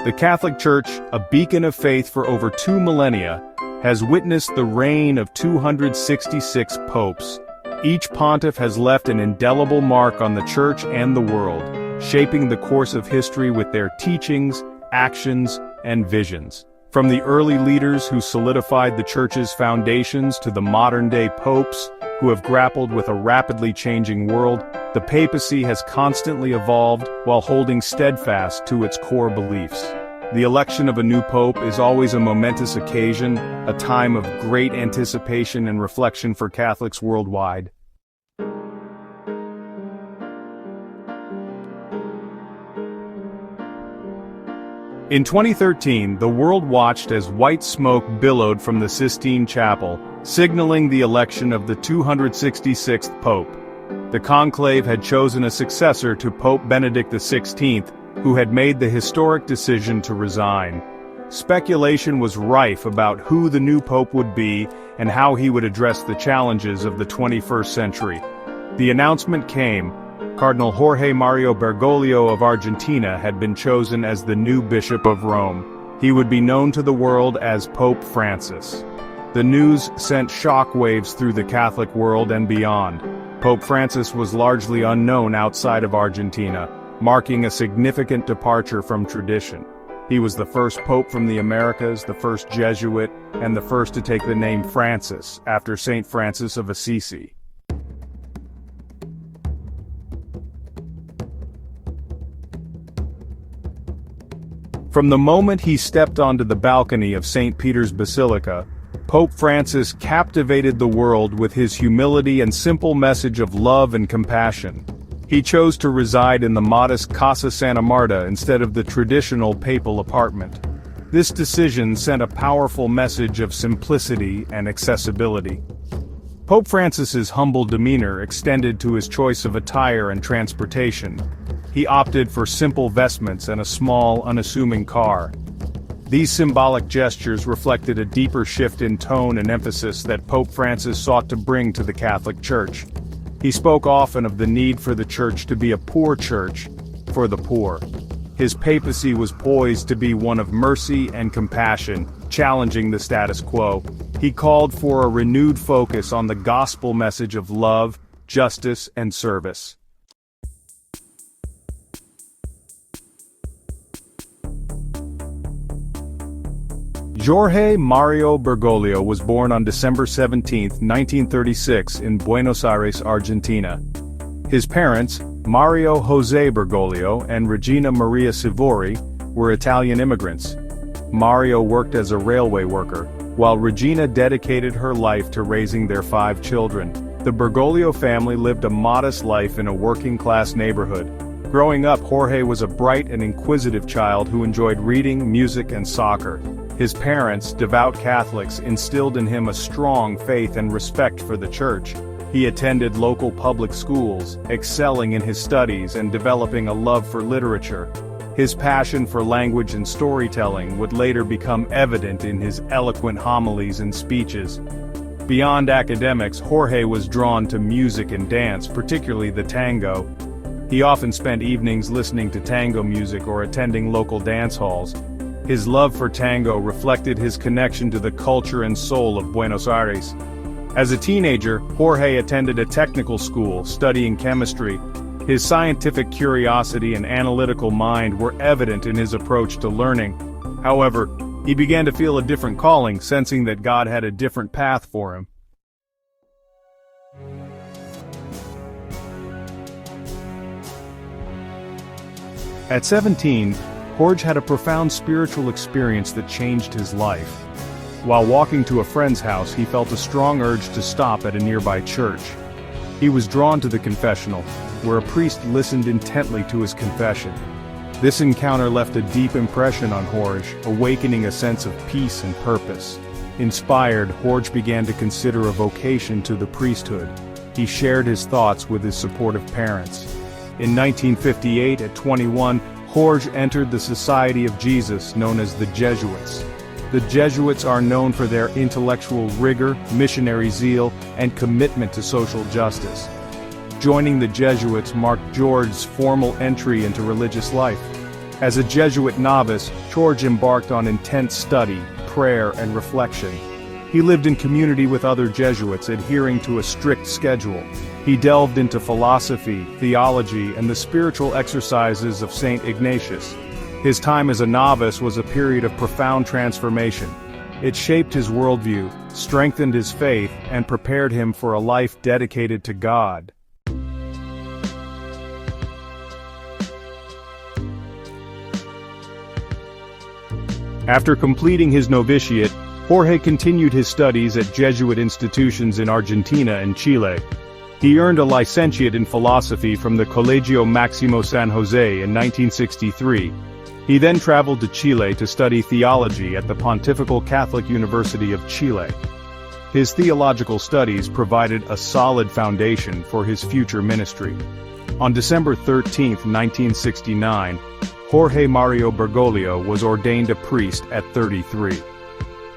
The Catholic Church, a beacon of faith for over 2 millennia, has witnessed the reign of 266 popes. Each pontiff has left an indelible mark on the Church and the world, shaping the course of history with their teachings, actions, and visions. From the early leaders who solidified the Church's foundations to the modern-day popes, who have grappled with a rapidly changing world, the papacy has constantly evolved while holding steadfast to its core beliefs. The election of a new pope is always a momentous occasion, a time of great anticipation and reflection for Catholics worldwide. In 2013, the world watched as white smoke billowed from the Sistine Chapel, signaling the election of the 266th Pope. The conclave had chosen a successor to Pope Benedict XVI, who had made the historic decision to resign. Speculation was rife about who the new pope would be and how he would address the challenges of the 21st century. The announcement came. Cardinal Jorge Mario Bergoglio of Argentina had been chosen as the new Bishop of Rome. He would be known to the world as Pope Francis. The news sent shockwaves through the Catholic world and beyond. Pope Francis was largely unknown outside of Argentina, marking a significant departure from tradition. He was the first pope from the Americas, the first Jesuit, and the first to take the name Francis, after Saint Francis of Assisi. From the moment he stepped onto the balcony of St. Peter's Basilica, Pope Francis captivated the world with his humility and simple message of love and compassion. He chose to reside in the modest Casa Santa Marta instead of the traditional papal apartment. This decision sent a powerful message of simplicity and accessibility. Pope Francis's humble demeanor extended to his choice of attire and transportation. He opted for simple vestments and a small, unassuming car. These symbolic gestures reflected a deeper shift in tone and emphasis that Pope Francis sought to bring to the Catholic Church. He spoke often of the need for the Church to be a poor church, for the poor. His papacy was poised to be one of mercy and compassion, challenging the status quo. He called for a renewed focus on the gospel message of love, justice, and service. Jorge Mario Bergoglio was born on December 17, 1936 in Buenos Aires, Argentina. His parents, Mario José Bergoglio and Regina Maria Sivori, were Italian immigrants. Mario worked as a railway worker, while Regina dedicated her life to raising their 5 children. The Bergoglio family lived a modest life in a working-class neighborhood. Growing up, Jorge was a bright and inquisitive child who enjoyed reading, music, and soccer. His parents, devout Catholics, instilled in him a strong faith and respect for the Church. He attended local public schools, excelling in his studies and developing a love for literature. His passion for language and storytelling would later become evident in his eloquent homilies and speeches. Beyond academics, Jorge was drawn to music and dance, particularly the tango. He often spent evenings listening to tango music or attending local dance halls. His love for tango reflected his connection to the culture and soul of Buenos Aires. As a teenager, Jorge attended a technical school, studying chemistry. His scientific curiosity and analytical mind were evident in his approach to learning. However, he began to feel a different calling, sensing that God had a different path for him. At 17, Jorge had a profound spiritual experience that changed his life. While walking to a friend's house, he felt a strong urge to stop at a nearby church. He was drawn to the confessional, where a priest listened intently to his confession. This encounter left a deep impression on Jorge, awakening a sense of peace and purpose. Inspired, Jorge began to consider a vocation to the priesthood. He shared his thoughts with his supportive parents. In 1958, at 21, Jorge entered the Society of Jesus, known as the Jesuits. The Jesuits are known for their intellectual rigor, missionary zeal, and commitment to social justice. Joining the Jesuits marked Jorge's formal entry into religious life. As a Jesuit novice, George embarked on intense study, prayer, and reflection. He lived in community with other Jesuits, adhering to a strict schedule. He delved into philosophy, theology, and the spiritual exercises of St. Ignatius. His time as a novice was a period of profound transformation. It shaped his worldview, strengthened his faith, and prepared him for a life dedicated to God. After completing his novitiate, Jorge continued his studies at Jesuit institutions in Argentina and Chile. He earned a licentiate in philosophy from the Colegio Máximo San Jose in 1963. He then traveled to Chile to study theology at the Pontifical Catholic University of Chile. His theological studies provided a solid foundation for his future ministry. On December 13, 1969, Jorge Mario Bergoglio was ordained a priest at 33.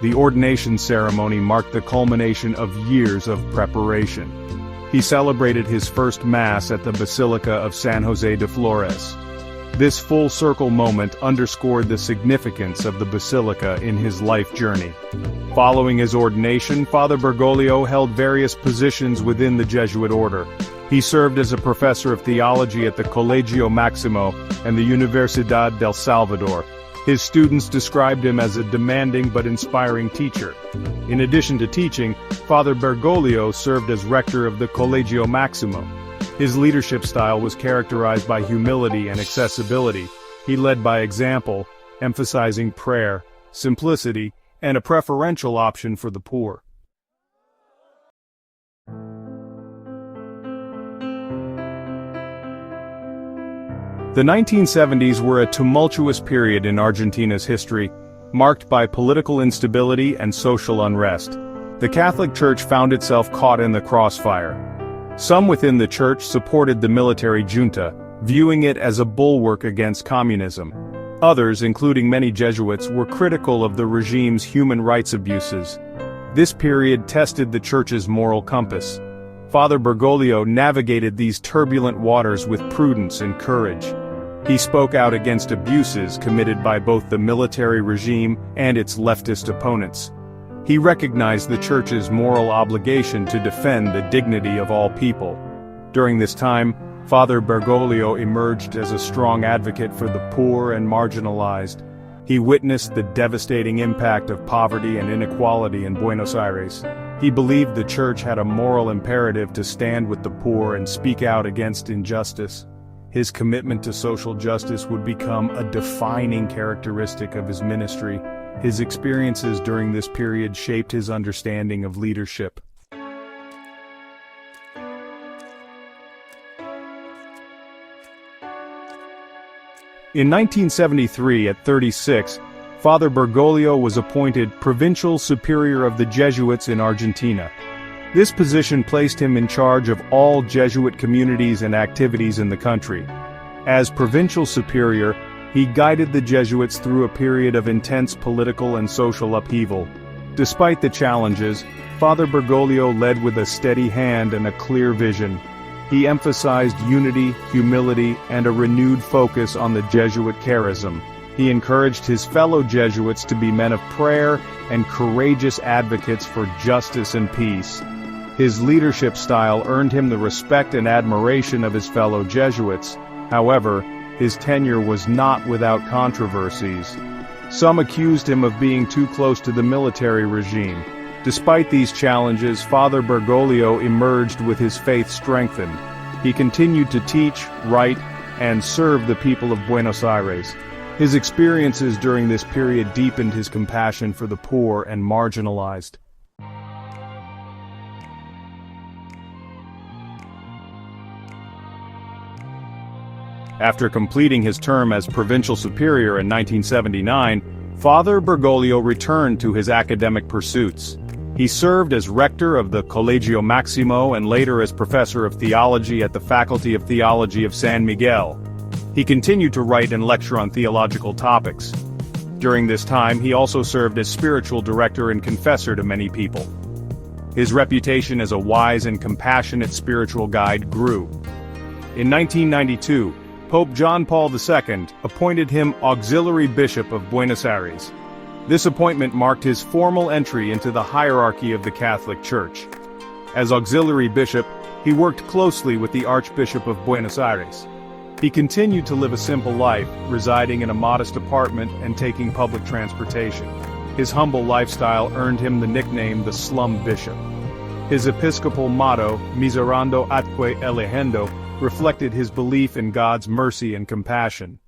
The ordination ceremony marked the culmination of years of preparation. He celebrated his first Mass at the Basilica of San Jose de Flores. This full-circle moment underscored the significance of the Basilica in his life journey. Following his ordination, Father Bergoglio held various positions within the Jesuit order. He served as a professor of theology at the Colegio Máximo and the Universidad del Salvador. His students described him as a demanding but inspiring teacher. In addition to teaching, Father Bergoglio served as rector of the Colegio Máximo. His leadership style was characterized by humility and accessibility. He led by example, emphasizing prayer, simplicity, and a preferential option for the poor. The 1970s were a tumultuous period in Argentina's history, marked by political instability and social unrest. The Catholic Church found itself caught in the crossfire. Some within the church supported the military junta, viewing it as a bulwark against communism. Others, including many Jesuits, were critical of the regime's human rights abuses. This period tested the church's moral compass. Father Bergoglio navigated these turbulent waters with prudence and courage. He spoke out against abuses committed by both the military regime and its leftist opponents. He recognized the Church's moral obligation to defend the dignity of all people. During this time, Father Bergoglio emerged as a strong advocate for the poor and marginalized. He witnessed the devastating impact of poverty and inequality in Buenos Aires. He believed the Church had a moral imperative to stand with the poor and speak out against injustice. His commitment to social justice would become a defining characteristic of his ministry. His experiences during this period shaped his understanding of leadership. In 1973, at 36, Father Bergoglio was appointed Provincial Superior of the Jesuits in Argentina. This position placed him in charge of all Jesuit communities and activities in the country. As Provincial Superior, he guided the Jesuits through a period of intense political and social upheaval. Despite the challenges, Father Bergoglio led with a steady hand and a clear vision. He emphasized unity, humility, and a renewed focus on the Jesuit charism. He encouraged his fellow Jesuits to be men of prayer and courageous advocates for justice and peace. His leadership style earned him the respect and admiration of his fellow Jesuits. However, his tenure was not without controversies. Some accused him of being too close to the military regime. Despite these challenges, Father Bergoglio emerged with his faith strengthened. He continued to teach, write, and serve the people of Buenos Aires. His experiences during this period deepened his compassion for the poor and marginalized. After completing his term as Provincial Superior in 1979, Father Bergoglio returned to his academic pursuits. He served as rector of the Colegio Máximo and later as professor of theology at the Faculty of Theology of San Miguel. He continued to write and lecture on theological topics. During this time, he also served as spiritual director and confessor to many people. His reputation as a wise and compassionate spiritual guide grew. In 1992, Pope John Paul II appointed him Auxiliary Bishop of Buenos Aires. This appointment marked his formal entry into the hierarchy of the Catholic Church. As Auxiliary Bishop, he worked closely with the Archbishop of Buenos Aires. He continued to live a simple life, residing in a modest apartment and taking public transportation. His humble lifestyle earned him the nickname the Slum Bishop. His episcopal motto, Miserando atque elegendo, reflected his belief in God's mercy and compassion.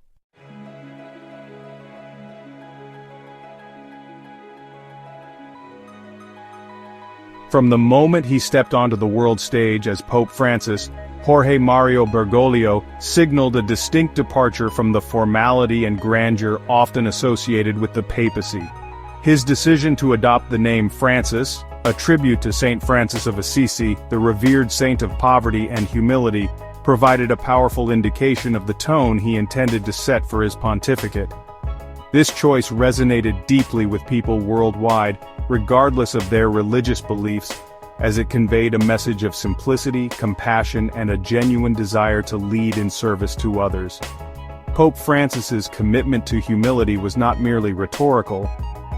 From the moment he stepped onto the world stage as Pope Francis, Jorge Mario Bergoglio signaled a distinct departure from the formality and grandeur often associated with the papacy. His decision to adopt the name Francis, a tribute to Saint Francis of Assisi, the revered saint of poverty and humility, provided a powerful indication of the tone he intended to set for his pontificate. This choice resonated deeply with people worldwide, regardless of their religious beliefs, as it conveyed a message of simplicity, compassion, and a genuine desire to lead in service to others. Pope Francis's commitment to humility was not merely rhetorical,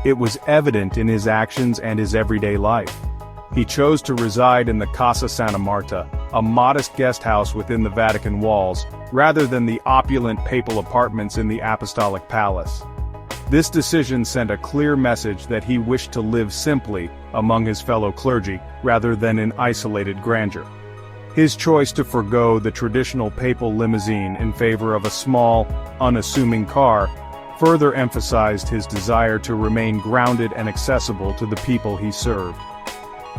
it was evident in his actions and his everyday life. He chose to reside in the Casa Santa Marta, a modest guest house within the Vatican walls, rather than the opulent papal apartments in the Apostolic Palace. This decision sent a clear message that he wished to live simply among his fellow clergy, rather than in isolated grandeur. His choice to forego the traditional papal limousine in favor of a small, unassuming car further emphasized his desire to remain grounded and accessible to the people he served.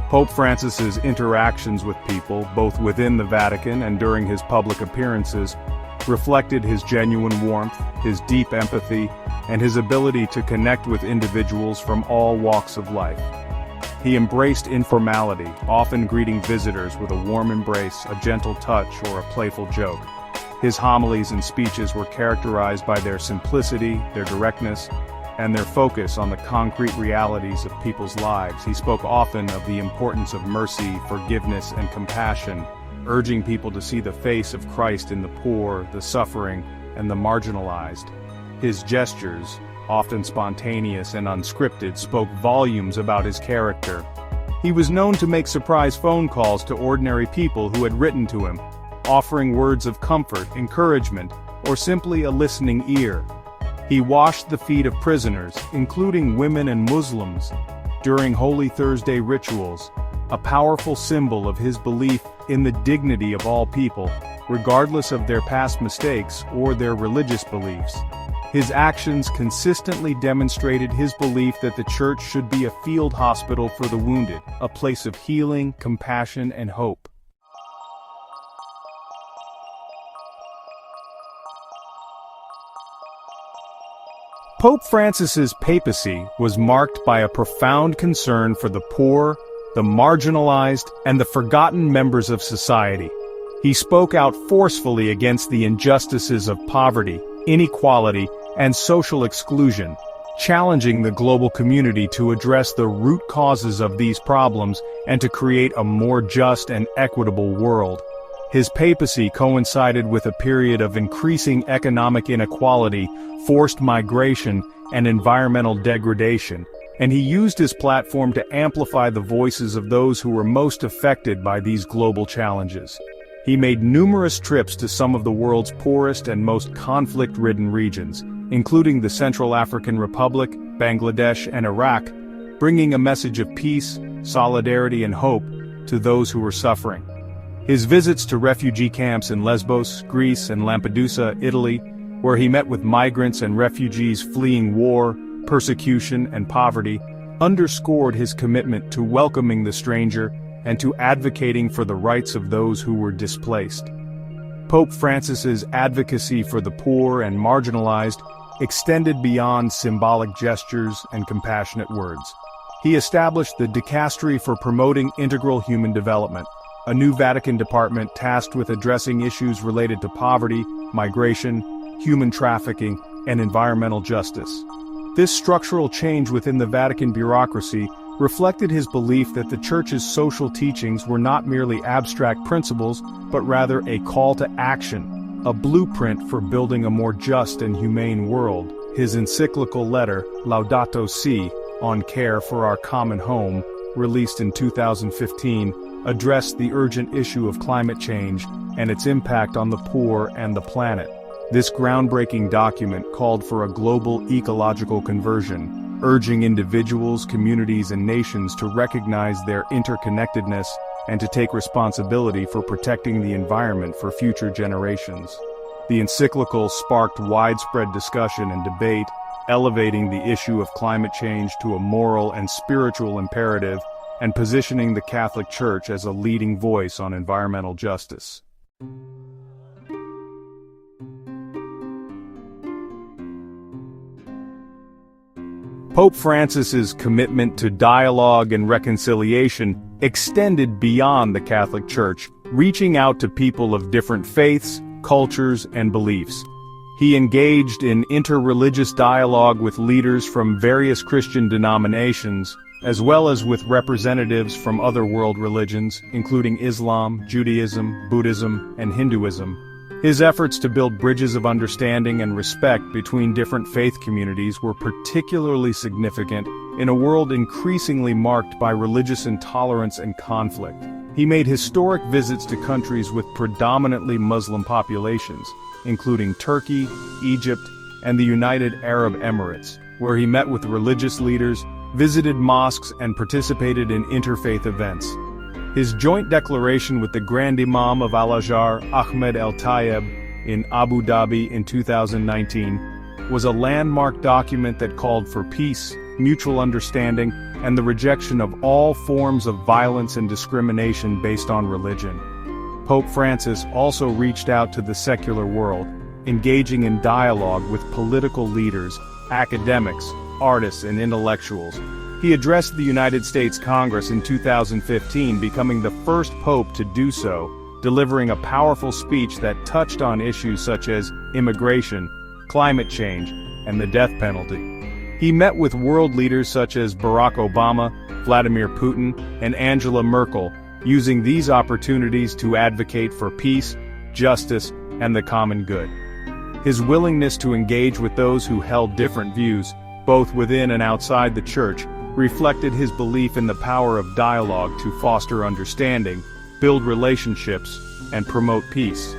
Pope Francis's interactions with people, both within the Vatican and during his public appearances, reflected his genuine warmth, his deep empathy, and his ability to connect with individuals from all walks of life. He embraced informality, often greeting visitors with a warm embrace, a gentle touch, or a playful joke. His homilies and speeches were characterized by their simplicity, their directness, and their focus on the concrete realities of people's lives. He spoke often of the importance of mercy, forgiveness, and compassion, urging people to see the face of Christ in the poor, the suffering, and the marginalized. His gestures, often spontaneous and unscripted, spoke volumes about his character. He was known to make surprise phone calls to ordinary people who had written to him, offering words of comfort, encouragement, or simply a listening ear. He washed the feet of prisoners, including women and Muslims, during Holy Thursday rituals, a powerful symbol of his belief in the dignity of all people, regardless of their past mistakes or their religious beliefs. His actions consistently demonstrated his belief that the Church should be a field hospital for the wounded, a place of healing, compassion, and hope. Pope Francis's papacy was marked by a profound concern for the poor, the marginalized, and the forgotten members of society. He spoke out forcefully against the injustices of poverty, inequality, and social exclusion, challenging the global community to address the root causes of these problems and to create a more just and equitable world. His papacy coincided with a period of increasing economic inequality, forced migration, and environmental degradation, and he used his platform to amplify the voices of those who were most affected by these global challenges. He made numerous trips to some of the world's poorest and most conflict-ridden regions, including the Central African Republic, Bangladesh, and Iraq, bringing a message of peace, solidarity, and hope to those who were suffering. His visits to refugee camps in Lesbos, Greece, and Lampedusa, Italy, where he met with migrants and refugees fleeing war, persecution, and poverty, underscored his commitment to welcoming the stranger and to advocating for the rights of those who were displaced. Pope Francis's advocacy for the poor and marginalized extended beyond symbolic gestures and compassionate words. He established the Dicastery for Promoting Integral Human Development, a new Vatican department tasked with addressing issues related to poverty, migration, human trafficking, and environmental justice. This structural change within the Vatican bureaucracy reflected his belief that the Church's social teachings were not merely abstract principles, but rather a call to action, a blueprint for building a more just and humane world. His encyclical letter, Laudato Si', on care for our common home, released in 2015, addressed the urgent issue of climate change and its impact on the poor and the planet. This groundbreaking document called for a global ecological conversion, urging individuals, communities, and nations to recognize their interconnectedness and to take responsibility for protecting the environment for future generations. The encyclical sparked widespread discussion and debate, elevating the issue of climate change to a moral and spiritual imperative and positioning the Catholic Church as a leading voice on environmental justice. Pope Francis's commitment to dialogue and reconciliation extended beyond the Catholic Church, reaching out to people of different faiths, cultures, and beliefs. He engaged in interreligious dialogue with leaders from various Christian denominations, as well as with representatives from other world religions, including Islam, Judaism, Buddhism, and Hinduism. His efforts to build bridges of understanding and respect between different faith communities were particularly significant in a world increasingly marked by religious intolerance and conflict. He made historic visits to countries with predominantly Muslim populations, including Turkey, Egypt, and the United Arab Emirates, where he met with religious leaders, visited mosques, and participated in interfaith events. His joint declaration with the Grand Imam of Al-Azhar, Ahmed El-Tayeb, in Abu Dhabi in 2019, was a landmark document that called for peace, mutual understanding, and the rejection of all forms of violence and discrimination based on religion. Pope Francis also reached out to the secular world, engaging in dialogue with political leaders, academics, artists, and intellectuals. He addressed the United States Congress in 2015, becoming the first pope to do so, delivering a powerful speech that touched on issues such as immigration, climate change, and the death penalty. He met with world leaders such as Barack Obama, Vladimir Putin, and Angela Merkel, using these opportunities to advocate for peace, justice, and the common good. His willingness to engage with those who held different views, both within and outside the Church, reflected his belief in the power of dialogue to foster understanding, build relationships, and promote peace.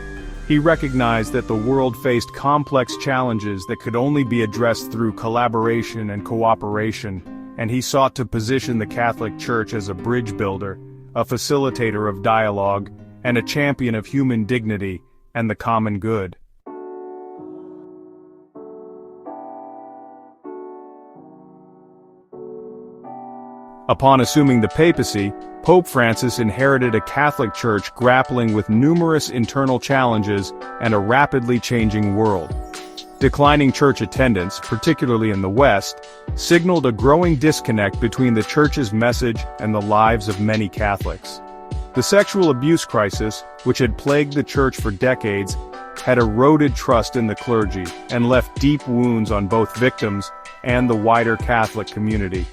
He recognized that the world faced complex challenges that could only be addressed through collaboration and cooperation, and he sought to position the Catholic Church as a bridge builder, a facilitator of dialogue, and a champion of human dignity and the common good. Upon assuming the papacy, Pope Francis inherited a Catholic Church grappling with numerous internal challenges and a rapidly changing world. Declining church attendance, particularly in the West, signaled a growing disconnect between the Church's message and the lives of many Catholics. The sexual abuse crisis, which had plagued the Church for decades, had eroded trust in the clergy and left deep wounds on both victims and the wider Catholic community.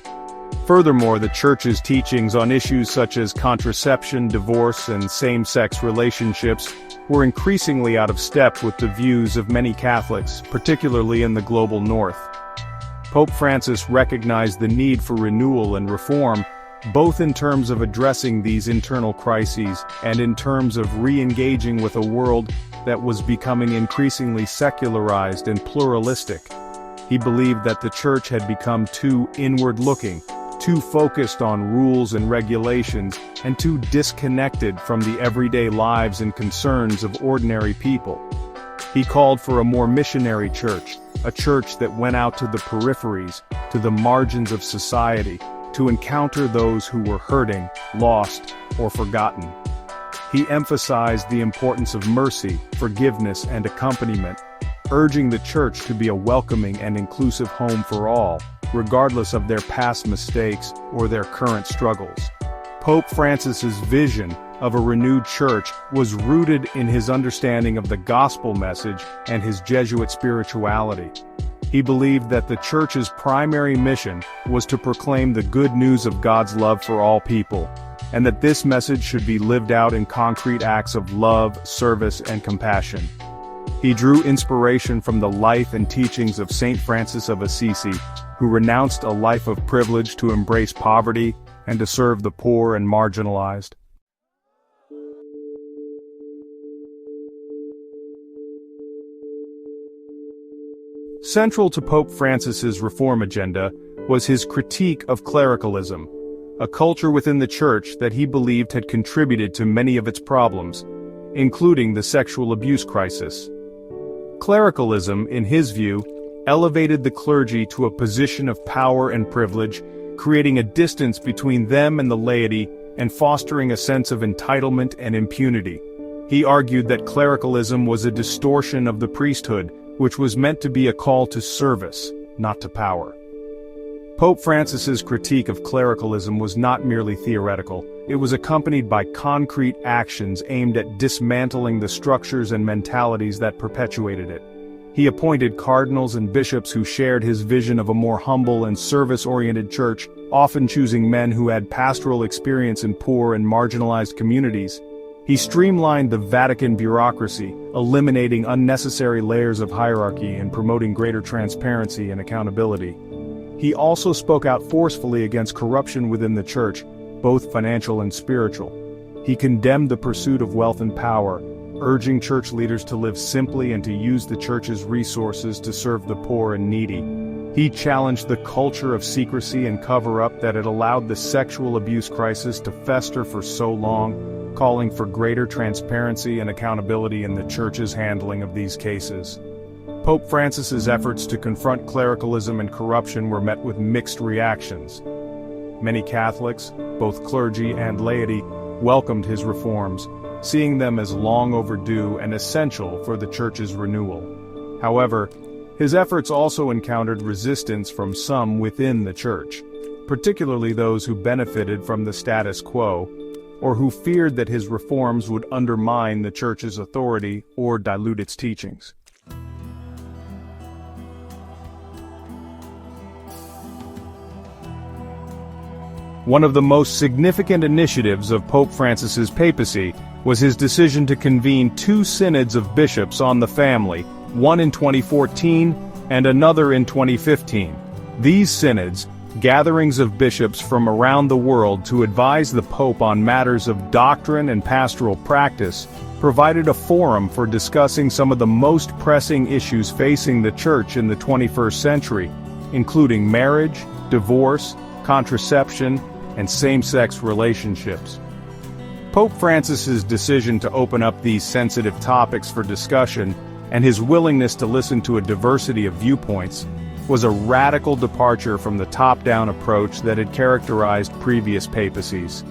Furthermore, the Church's teachings on issues such as contraception, divorce, and same-sex relationships were increasingly out of step with the views of many Catholics, particularly in the global North. Pope Francis recognized the need for renewal and reform, both in terms of addressing these internal crises and in terms of re-engaging with a world that was becoming increasingly secularized and pluralistic. He believed that the Church had become too inward-looking, too focused on rules and regulations, and too disconnected from the everyday lives and concerns of ordinary people. He called for a more missionary church, a church that went out to the peripheries, to the margins of society, to encounter those who were hurting, lost, or forgotten. He emphasized the importance of mercy, forgiveness, and accompaniment, urging the Church to be a welcoming and inclusive home for all, regardless of their past mistakes or their current struggles. Pope Francis's vision of a renewed church was rooted in his understanding of the gospel message and his Jesuit spirituality. He believed that the Church's primary mission was to proclaim the good news of God's love for all people, and that this message should be lived out in concrete acts of love, service, and compassion. He drew inspiration from the life and teachings of Saint Francis of Assisi, who renounced a life of privilege to embrace poverty and to serve the poor and marginalized. Central to Pope Francis's reform agenda was his critique of clericalism, a culture within the Church that he believed had contributed to many of its problems, including the sexual abuse crisis. Clericalism, in his view, elevated the clergy to a position of power and privilege, creating a distance between them and the laity and fostering a sense of entitlement and impunity. He argued that clericalism was a distortion of the priesthood, which was meant to be a call to service, not to power. Pope Francis's critique of clericalism was not merely theoretical, it was accompanied by concrete actions aimed at dismantling the structures and mentalities that perpetuated it. He appointed cardinals and bishops who shared his vision of a more humble and service-oriented church, often choosing men who had pastoral experience in poor and marginalized communities. He streamlined the Vatican bureaucracy, eliminating unnecessary layers of hierarchy and promoting greater transparency and accountability. He also spoke out forcefully against corruption within the Church, both financial and spiritual. He condemned the pursuit of wealth and power, urging church leaders to live simply and to use the Church's resources to serve the poor and needy. He challenged the culture of secrecy and cover-up that had allowed the sexual abuse crisis to fester for so long, calling for greater transparency and accountability in the Church's handling of these cases. Pope Francis's efforts to confront clericalism and corruption were met with mixed reactions. Many Catholics, both clergy and laity, welcomed his reforms, seeing them as long overdue and essential for the Church's renewal. However, his efforts also encountered resistance from some within the Church, particularly those who benefited from the status quo, or who feared that his reforms would undermine the Church's authority or dilute its teachings. One of the most significant initiatives of Pope Francis's papacy was his decision to convene 2 synods of bishops on the family, one in 2014 and another in 2015. These synods, gatherings of bishops from around the world to advise the Pope on matters of doctrine and pastoral practice, provided a forum for discussing some of the most pressing issues facing the Church in the 21st century, including marriage, divorce, contraception, and same-sex relationships. Pope Francis's decision to open up these sensitive topics for discussion, and his willingness to listen to a diversity of viewpoints, was a radical departure from the top-down approach that had characterized previous papacies.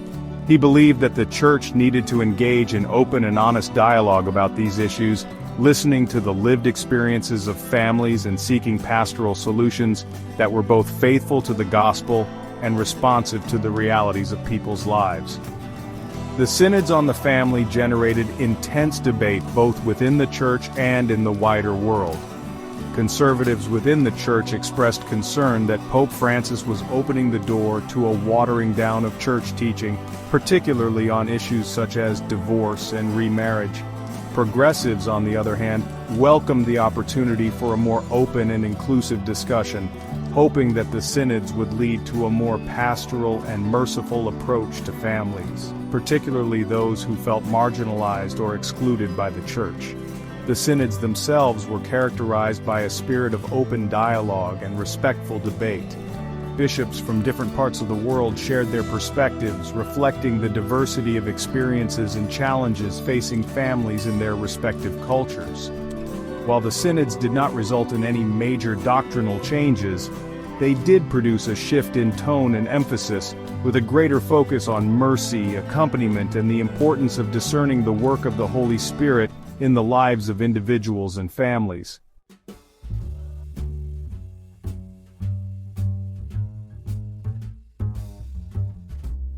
He believed that the Church needed to engage in open and honest dialogue about these issues, listening to the lived experiences of families and seeking pastoral solutions that were both faithful to the gospel and responsive to the realities of people's lives. The synods on the family generated intense debate both within the Church and in the wider world. Conservatives within the Church expressed concern that Pope Francis was opening the door to a watering down of Church teaching, particularly on issues such as divorce and remarriage. Progressives, on the other hand, welcomed the opportunity for a more open and inclusive discussion, hoping that the synods would lead to a more pastoral and merciful approach to families, particularly those who felt marginalized or excluded by the Church. The synods themselves were characterized by a spirit of open dialogue and respectful debate. Bishops from different parts of the world shared their perspectives, reflecting the diversity of experiences and challenges facing families in their respective cultures. While the synods did not result in any major doctrinal changes, they did produce a shift in tone and emphasis, with a greater focus on mercy, accompaniment, and the importance of discerning the work of the Holy Spirit in the lives of individuals and families.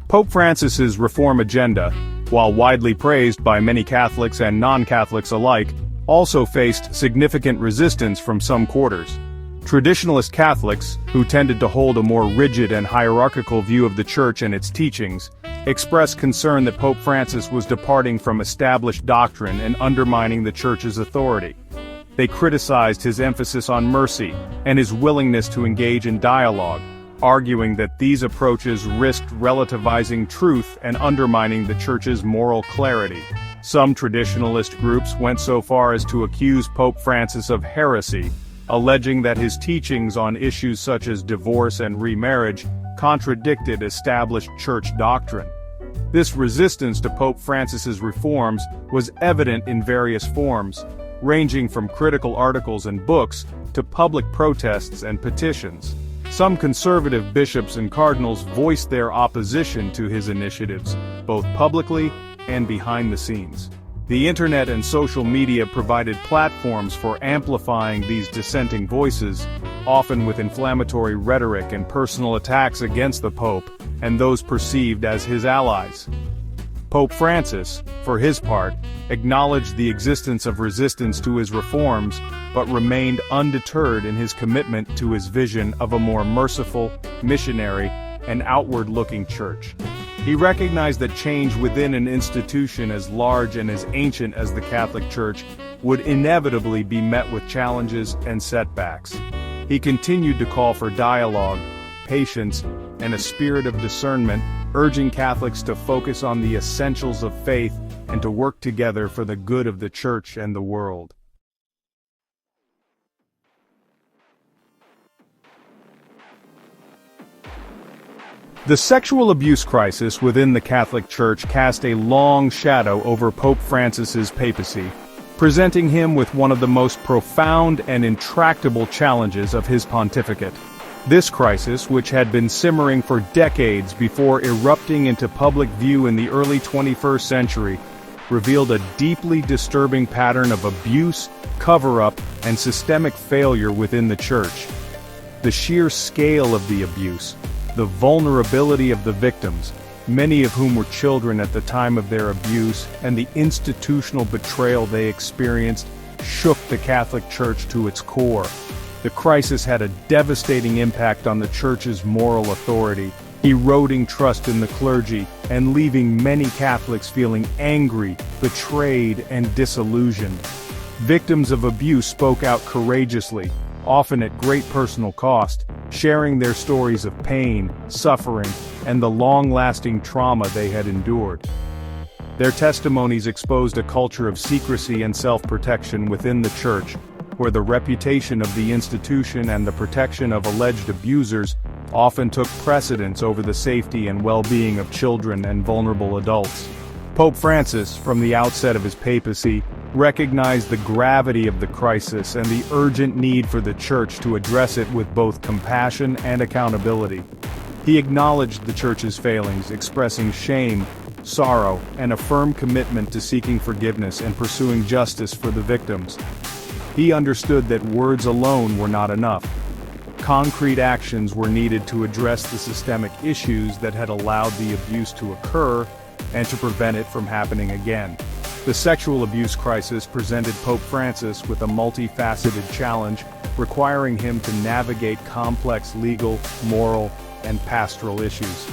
Pope Francis's reform agenda, while widely praised by many Catholics and non-Catholics alike, also faced significant resistance from some quarters. Traditionalist Catholics, who tended to hold a more rigid and hierarchical view of the Church and its teachings, expressed concern that Pope Francis was departing from established doctrine and undermining the Church's authority. They criticized his emphasis on mercy and his willingness to engage in dialogue, arguing that these approaches risked relativizing truth and undermining the Church's moral clarity. Some traditionalist groups went so far as to accuse Pope Francis of heresy, alleging that his teachings on issues such as divorce and remarriage contradicted established church doctrine. This resistance to Pope Francis's reforms was evident in various forms, ranging from critical articles and books to public protests and petitions. Some conservative bishops and cardinals voiced their opposition to his initiatives, both publicly and behind the scenes. The internet and social media provided platforms for amplifying these dissenting voices, often with inflammatory rhetoric and personal attacks against the Pope and those perceived as his allies. Pope Francis, for his part, acknowledged the existence of resistance to his reforms, but remained undeterred in his commitment to his vision of a more merciful, missionary, and outward-looking church. He recognized that change within an institution as large and as ancient as the Catholic Church would inevitably be met with challenges and setbacks. He continued to call for dialogue, patience, and a spirit of discernment, urging Catholics to focus on the essentials of faith and to work together for the good of the Church and the world. The sexual abuse crisis within the Catholic Church cast a long shadow over Pope Francis's papacy, presenting him with one of the most profound and intractable challenges of his pontificate. This crisis, which had been simmering for decades before erupting into public view in the early 21st century, revealed a deeply disturbing pattern of abuse, cover-up, and systemic failure within the Church. The sheer scale of the abuse, the vulnerability of the victims, many of whom were children at the time of their abuse, and the institutional betrayal they experienced shook the Catholic Church to its core. The crisis had a devastating impact on the Church's moral authority, eroding trust in the clergy and leaving many Catholics feeling angry, betrayed, and disillusioned. Victims of abuse spoke out courageously, often at great personal cost, sharing their stories of pain, suffering, and the long-lasting trauma they had endured. Their testimonies exposed a culture of secrecy and self-protection within the Church, where the reputation of the institution and the protection of alleged abusers often took precedence over the safety and well-being of children and vulnerable adults. Pope Francis, from the outset of his papacy, recognized the gravity of the crisis and the urgent need for the Church to address it with both compassion and accountability. He acknowledged the Church's failings, expressing shame, sorrow, and a firm commitment to seeking forgiveness and pursuing justice for the victims. He understood that words alone were not enough. Concrete actions were needed to address the systemic issues that had allowed the abuse to occur and to prevent it from happening again. The sexual abuse crisis presented Pope Francis with a multifaceted challenge, requiring him to navigate complex legal, moral, and pastoral issues.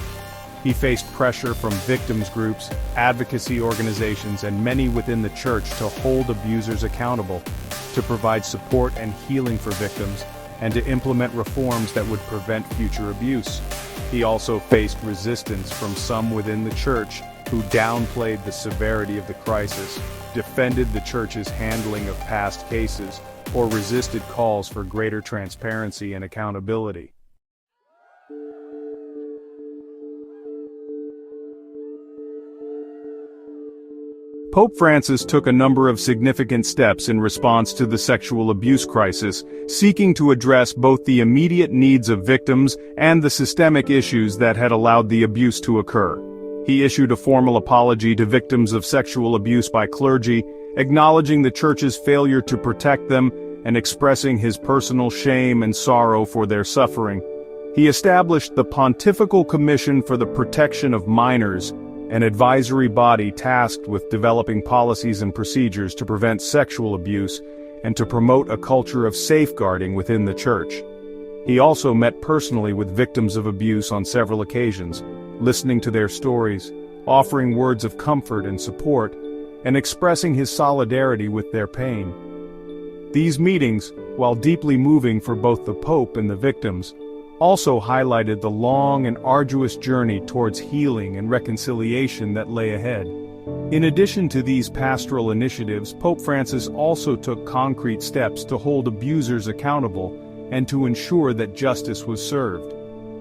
He faced pressure from victims groups, advocacy organizations, and many within the Church to hold abusers accountable, to provide support and healing for victims, and to implement reforms that would prevent future abuse. He also faced resistance from some within the Church, who downplayed the severity of the crisis, defended the Church's handling of past cases, or resisted calls for greater transparency and accountability. Pope Francis took a number of significant steps in response to the sexual abuse crisis, seeking to address both the immediate needs of victims and the systemic issues that had allowed the abuse to occur. He issued a formal apology to victims of sexual abuse by clergy, acknowledging the Church's failure to protect them and expressing his personal shame and sorrow for their suffering. He established the Pontifical Commission for the Protection of Minors, an advisory body tasked with developing policies and procedures to prevent sexual abuse and to promote a culture of safeguarding within the Church. He also met personally with victims of abuse on several occasions, listening to their stories, offering words of comfort and support, and expressing his solidarity with their pain. These meetings, while deeply moving for both the Pope and the victims, also highlighted the long and arduous journey towards healing and reconciliation that lay ahead. In addition to these pastoral initiatives, Pope Francis also took concrete steps to hold abusers accountable and to ensure that justice was served.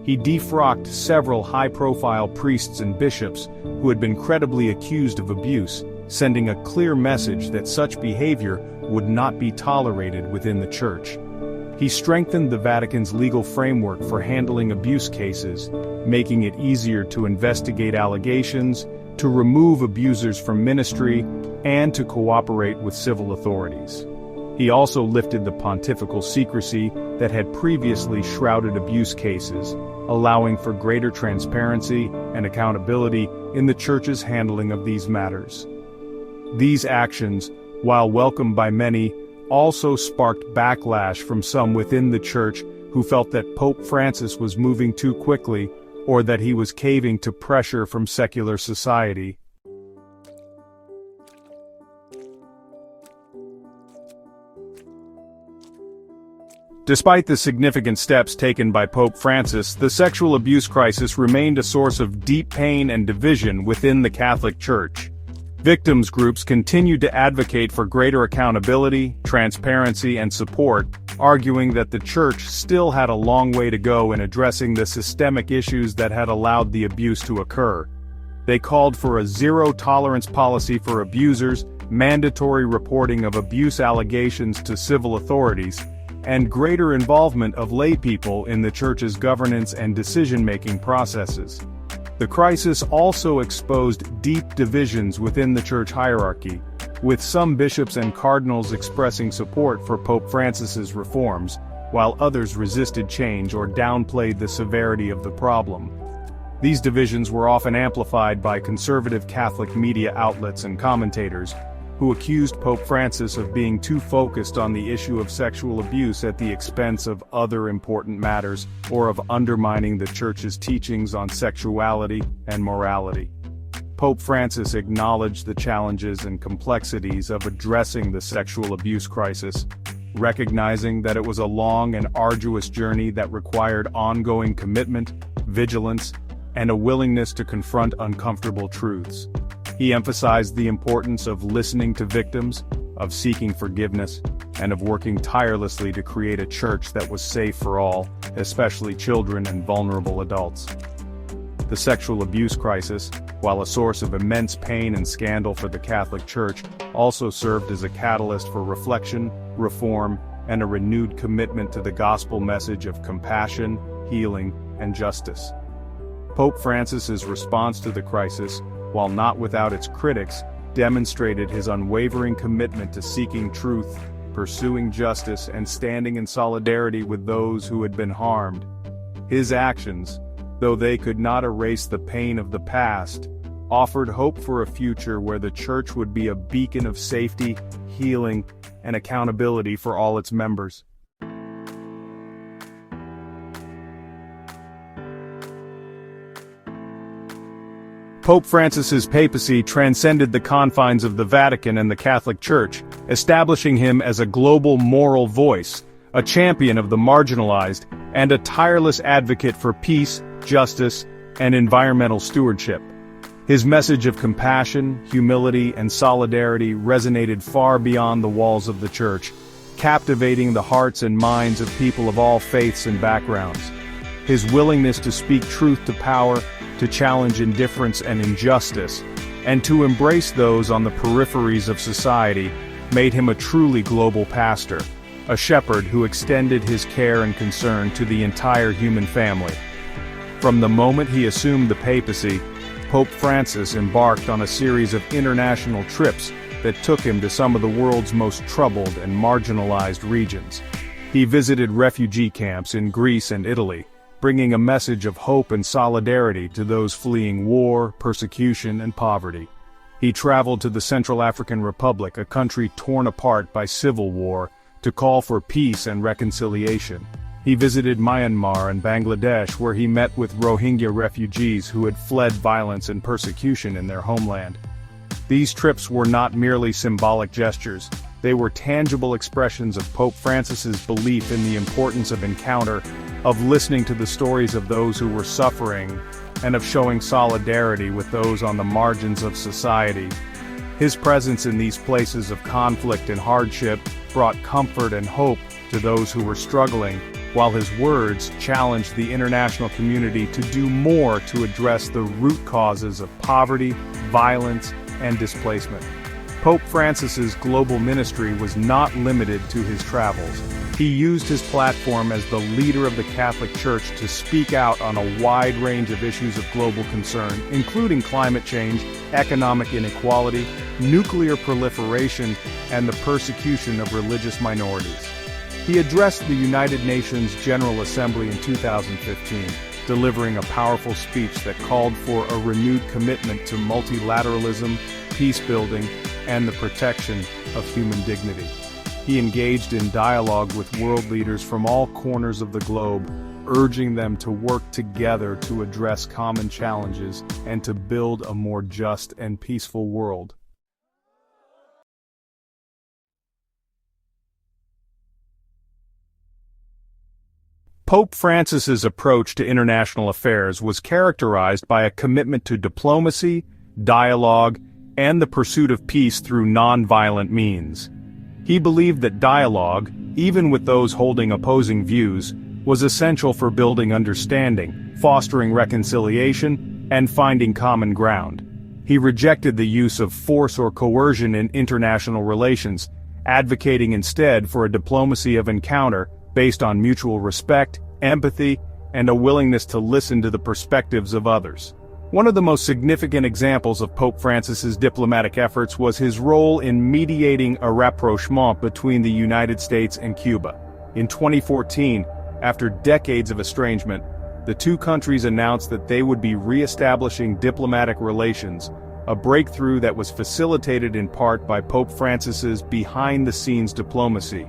He defrocked several high-profile priests and bishops who had been credibly accused of abuse, sending a clear message that such behavior would not be tolerated within the Church. He strengthened the Vatican's legal framework for handling abuse cases, making it easier to investigate allegations, to remove abusers from ministry, and to cooperate with civil authorities. He also lifted the pontifical secrecy that had previously shrouded abuse cases, allowing for greater transparency and accountability in the Church's handling of these matters. These actions, while welcomed by many, also sparked backlash from some within the Church who felt that Pope Francis was moving too quickly or that he was caving to pressure from secular society. Despite the significant steps taken by Pope Francis, the sexual abuse crisis remained a source of deep pain and division within the Catholic Church. Victims groups continued to advocate for greater accountability, transparency, and support, arguing that the Church still had a long way to go in addressing the systemic issues that had allowed the abuse to occur. They called for a zero-tolerance policy for abusers, mandatory reporting of abuse allegations to civil authorities, and greater involvement of laypeople in the Church's governance and decision-making processes. The crisis also exposed deep divisions within the Church hierarchy, with some bishops and cardinals expressing support for Pope Francis's reforms, while others resisted change or downplayed the severity of the problem. These divisions were often amplified by conservative Catholic media outlets and commentators, who accused Pope Francis of being too focused on the issue of sexual abuse at the expense of other important matters, or of undermining the Church's teachings on sexuality and morality. Pope Francis acknowledged the challenges and complexities of addressing the sexual abuse crisis, recognizing that it was a long and arduous journey that required ongoing commitment, vigilance, and a willingness to confront uncomfortable truths. He emphasized the importance of listening to victims, of seeking forgiveness, and of working tirelessly to create a Church that was safe for all, especially children and vulnerable adults. The sexual abuse crisis, while a source of immense pain and scandal for the Catholic Church, also served as a catalyst for reflection, reform, and a renewed commitment to the gospel message of compassion, healing, and justice. Pope Francis's response to the crisis, while not without its critics, demonstrated his unwavering commitment to seeking truth, pursuing justice, and standing in solidarity with those who had been harmed. His actions, though they could not erase the pain of the past, offered hope for a future where the Church would be a beacon of safety, healing, and accountability for all its members. Pope Francis's papacy transcended the confines of the Vatican and the Catholic Church, establishing him as a global moral voice, a champion of the marginalized, and a tireless advocate for peace, justice, and environmental stewardship. His message of compassion, humility, and solidarity resonated far beyond the walls of the Church, captivating the hearts and minds of people of all faiths and backgrounds. His willingness to speak truth to power, to challenge indifference and injustice, and to embrace those on the peripheries of society, made him a truly global pastor, a shepherd who extended his care and concern to the entire human family. From the moment he assumed the papacy, Pope Francis embarked on a series of international trips that took him to some of the world's most troubled and marginalized regions. He visited refugee camps in Greece and Italy, bringing a message of hope and solidarity to those fleeing war, persecution, and poverty. He traveled to the Central African Republic, a country torn apart by civil war, to call for peace and reconciliation. He visited Myanmar and Bangladesh, where he met with Rohingya refugees who had fled violence and persecution in their homeland. These trips were not merely symbolic gestures. They were tangible expressions of Pope Francis's belief in the importance of encounter, of listening to the stories of those who were suffering, and of showing solidarity with those on the margins of society. His presence in these places of conflict and hardship brought comfort and hope to those who were struggling, while his words challenged the international community to do more to address the root causes of poverty, violence, and displacement. Pope Francis's global ministry was not limited to his travels. He used his platform as the leader of the Catholic Church to speak out on a wide range of issues of global concern, including climate change, economic inequality, nuclear proliferation, and the persecution of religious minorities. He addressed the United Nations General Assembly in 2015, delivering a powerful speech that called for a renewed commitment to multilateralism, peace-building, and the protection of human dignity. He engaged in dialogue with world leaders from all corners of the globe, urging them to work together to address common challenges and to build a more just and peaceful world. Pope Francis's approach to international affairs was characterized by a commitment to diplomacy, dialogue, and the pursuit of peace through non-violent means. He believed that dialogue, even with those holding opposing views, was essential for building understanding, fostering reconciliation, and finding common ground. He rejected the use of force or coercion in international relations, advocating instead for a diplomacy of encounter based on mutual respect, empathy, and a willingness to listen to the perspectives of others. One of the most significant examples of Pope Francis's diplomatic efforts was his role in mediating a rapprochement between the United States and Cuba. In 2014, after decades of estrangement, the two countries announced that they would be re-establishing diplomatic relations, a breakthrough that was facilitated in part by Pope Francis's behind-the-scenes diplomacy.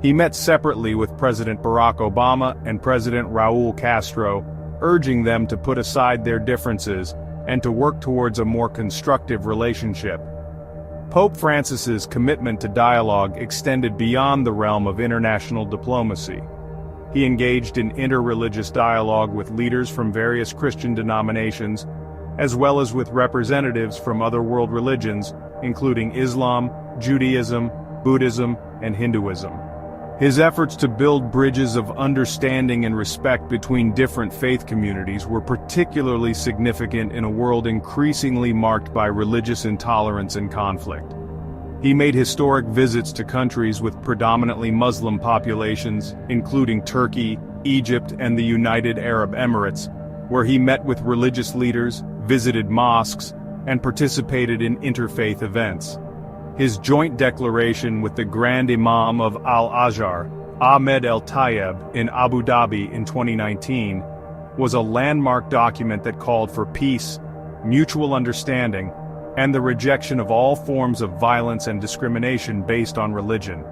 He met separately with President Barack Obama and President Raúl Castro, urging them to put aside their differences and to work towards a more constructive relationship. Pope Francis's commitment to dialogue extended beyond the realm of international diplomacy. He engaged in interreligious dialogue with leaders from various Christian denominations, as well as with representatives from other world religions, including Islam, Judaism, Buddhism, and Hinduism. His efforts to build bridges of understanding and respect between different faith communities were particularly significant in a world increasingly marked by religious intolerance and conflict. He made historic visits to countries with predominantly Muslim populations, including Turkey, Egypt, and the United Arab Emirates, where he met with religious leaders, visited mosques, and participated in interfaith events. His joint declaration with the Grand Imam of Al-Azhar, Ahmed El-Tayeb, in Abu Dhabi in 2019, was a landmark document that called for peace, mutual understanding, and the rejection of all forms of violence and discrimination based on religion.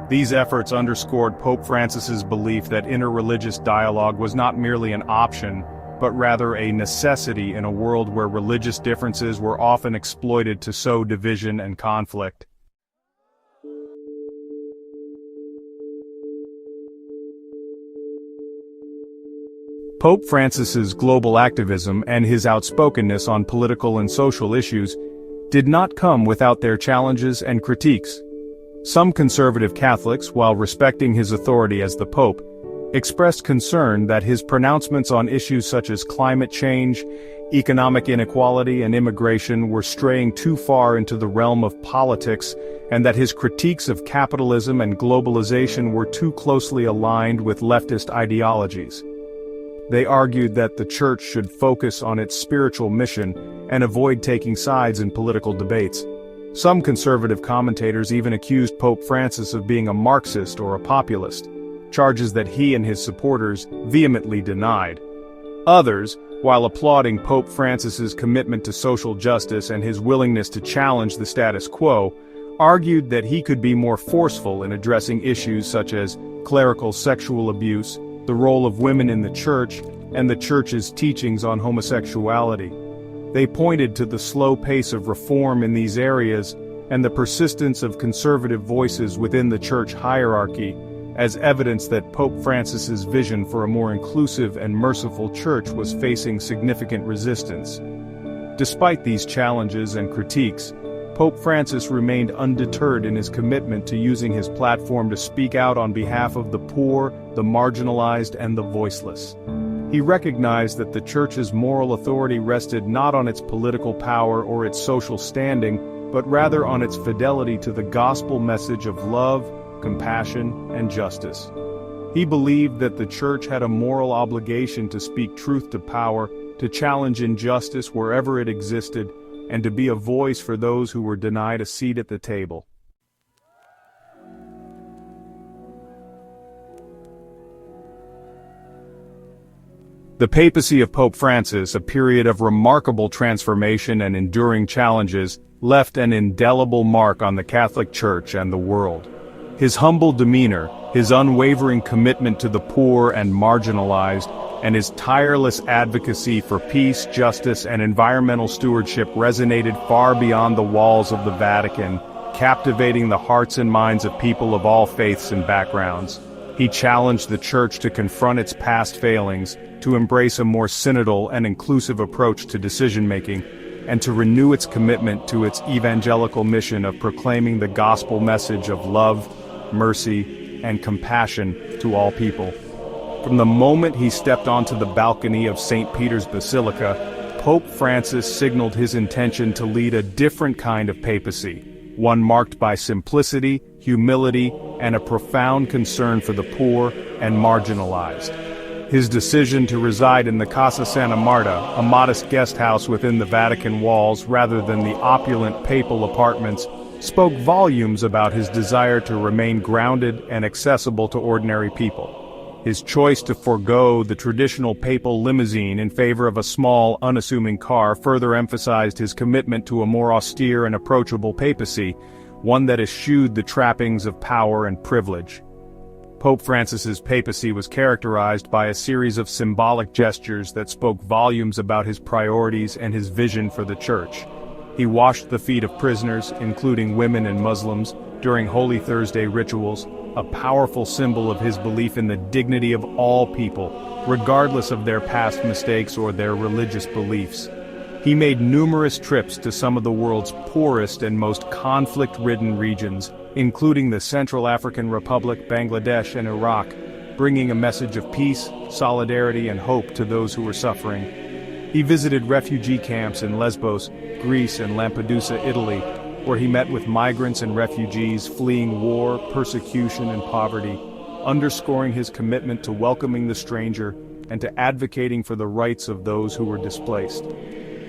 These efforts underscored Pope Francis's belief that interreligious dialogue was not merely an option, but rather a necessity in a world where religious differences were often exploited to sow division and conflict. Pope Francis's global activism and his outspokenness on political and social issues did not come without their challenges and critiques. Some conservative Catholics, while respecting his authority as the Pope, expressed concern that his pronouncements on issues such as climate change, economic inequality, and immigration were straying too far into the realm of politics, and that his critiques of capitalism and globalization were too closely aligned with leftist ideologies. They argued that the Church should focus on its spiritual mission and avoid taking sides in political debates. Some conservative commentators even accused Pope Francis of being a Marxist or a populist, charges that he and his supporters vehemently denied. Others, while applauding Pope Francis's commitment to social justice and his willingness to challenge the status quo, argued that he could be more forceful in addressing issues such as clerical sexual abuse, the role of women in the Church, and the Church's teachings on homosexuality. They pointed to the slow pace of reform in these areas and the persistence of conservative voices within the church hierarchy, as evidence that Pope Francis's vision for a more inclusive and merciful church was facing significant resistance. Despite these challenges and critiques, Pope Francis remained undeterred in his commitment to using his platform to speak out on behalf of the poor, the marginalized, and the voiceless. He recognized that the Church's moral authority rested not on its political power or its social standing, but rather on its fidelity to the gospel message of love, compassion, and justice. He believed that the Church had a moral obligation to speak truth to power, to challenge injustice wherever it existed, and to be a voice for those who were denied a seat at the table. The papacy of Pope Francis, a period of remarkable transformation and enduring challenges, left an indelible mark on the Catholic Church and the world. His humble demeanor, his unwavering commitment to the poor and marginalized, and his tireless advocacy for peace, justice, and environmental stewardship resonated far beyond the walls of the Vatican, captivating the hearts and minds of people of all faiths and backgrounds. He challenged the Church to confront its past failings, to embrace a more synodal and inclusive approach to decision-making, and to renew its commitment to its evangelical mission of proclaiming the gospel message of love, mercy, and compassion to all people. From the moment he stepped onto the balcony of St. Peter's Basilica, Pope Francis signaled his intention to lead a different kind of papacy, one marked by simplicity, humility, and a profound concern for the poor and marginalized. His decision to reside in the Casa Santa Marta, a modest guest house within the Vatican walls rather than the opulent papal apartments, spoke volumes about his desire to remain grounded and accessible to ordinary people. His choice to forego the traditional papal limousine in favor of a small, unassuming car further emphasized his commitment to a more austere and approachable papacy, one that eschewed the trappings of power and privilege. Pope Francis's papacy was characterized by a series of symbolic gestures that spoke volumes about his priorities and his vision for the Church. He washed the feet of prisoners, including women and Muslims, during Holy Thursday rituals, a powerful symbol of his belief in the dignity of all people, regardless of their past mistakes or their religious beliefs. He made numerous trips to some of the world's poorest and most conflict-ridden regions, including the Central African Republic, Bangladesh, and Iraq, bringing a message of peace, solidarity, and hope to those who were suffering. He visited refugee camps in Lesbos, Greece, and Lampedusa, Italy, where he met with migrants and refugees fleeing war, persecution, and poverty, underscoring his commitment to welcoming the stranger and to advocating for the rights of those who were displaced.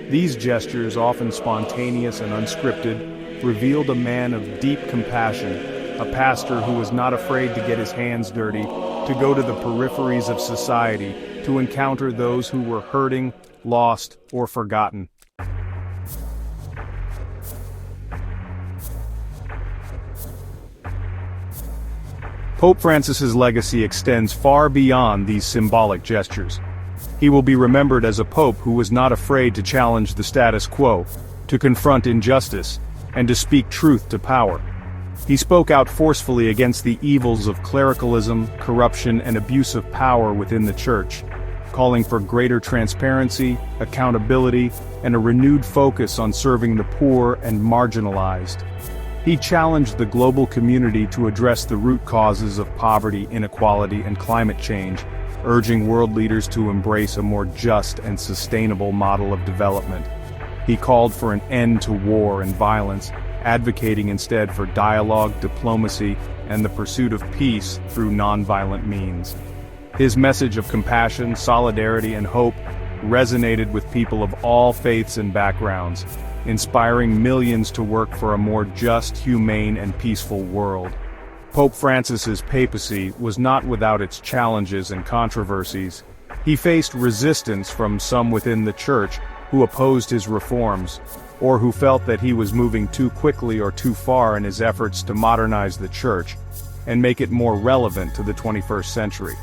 These gestures, often spontaneous and unscripted, revealed a man of deep compassion, a pastor who was not afraid to get his hands dirty, to go to the peripheries of society, to encounter those who were hurting, lost, or forgotten. Pope Francis's legacy extends far beyond these symbolic gestures. He will be remembered as a pope who was not afraid to challenge the status quo, to confront injustice, and to speak truth to power. He spoke out forcefully against the evils of clericalism, corruption, and abuse of power within the Church, calling for greater transparency, accountability, and a renewed focus on serving the poor and marginalized. He challenged the global community to address the root causes of poverty, inequality, and climate change, urging world leaders to embrace a more just and sustainable model of development. He called for an end to war and violence, advocating instead for dialogue, diplomacy, and the pursuit of peace through nonviolent means. His message of compassion, solidarity, and hope resonated with people of all faiths and backgrounds, inspiring millions to work for a more just, humane, and peaceful world. Pope Francis's papacy was not without its challenges and controversies. He faced resistance from some within the Church who opposed his reforms, or who felt that he was moving too quickly or too far in his efforts to modernize the Church and make it more relevant to the 21st century.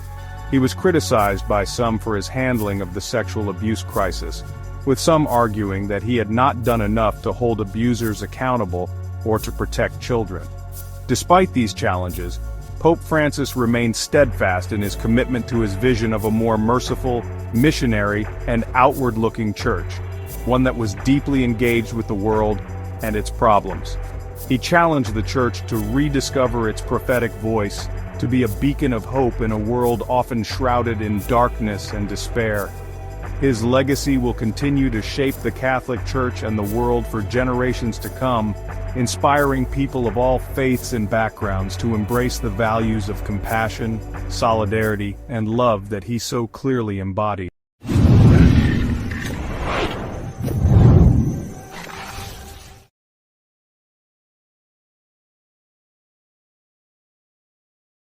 He was criticized by some for his handling of the sexual abuse crisis, with some arguing that he had not done enough to hold abusers accountable or to protect children. Despite these challenges, Pope Francis remained steadfast in his commitment to his vision of a more merciful, missionary, and outward-looking church, one that was deeply engaged with the world and its problems. He challenged the church to rediscover its prophetic voice, to be a beacon of hope in a world often shrouded in darkness and despair. His legacy will continue to shape the Catholic Church and the world for generations to come, inspiring people of all faiths and backgrounds to embrace the values of compassion, solidarity, and love that he so clearly embodied.